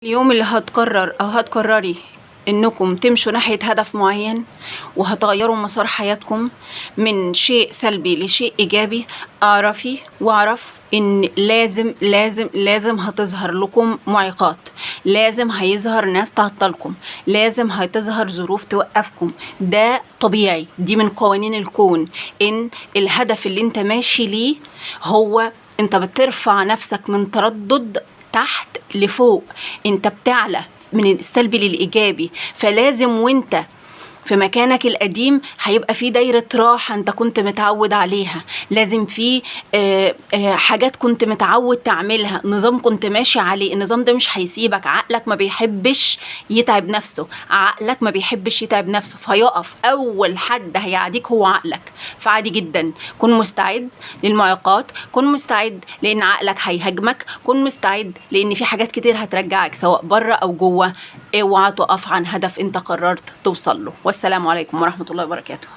اليوم اللي هتقرر أو هتقرري إنكم تمشوا ناحية هدف معين وهتغيروا مسار حياتكم من شيء سلبي لشيء إيجابي، واعرف إن لازم هتظهر لكم معيقات، لازم هيظهر ناس تعطلكم، لازم هتظهر ظروف توقفكم. ده طبيعي، دي من قوانين الكون. إن الهدف اللي انت ماشي ليه هو انت بترفع نفسك من تردد تحت لفوق، انت بتعلى من السلبي للإيجابي. فلازم وانت في مكانك القديم هيبقى في دايرة راحة انت كنت متعود عليها، لازم في حاجات كنت متعود تعملها، نظام كنت ماشي عليه. النظام ده مش هيسيبك، عقلك ما بيحبش يتعب نفسه، فيقف. اول حد هيعديك هو عقلك. فعادي جدا، كن مستعد للمعيقات، كن مستعد لان عقلك هيهاجمك، كن مستعد لان في حاجات كتير هترجعك سواء بره او جوه. اوعى تقف عن هدف انت قررت توصل له. والسلام عليكم ورحمة الله وبركاته.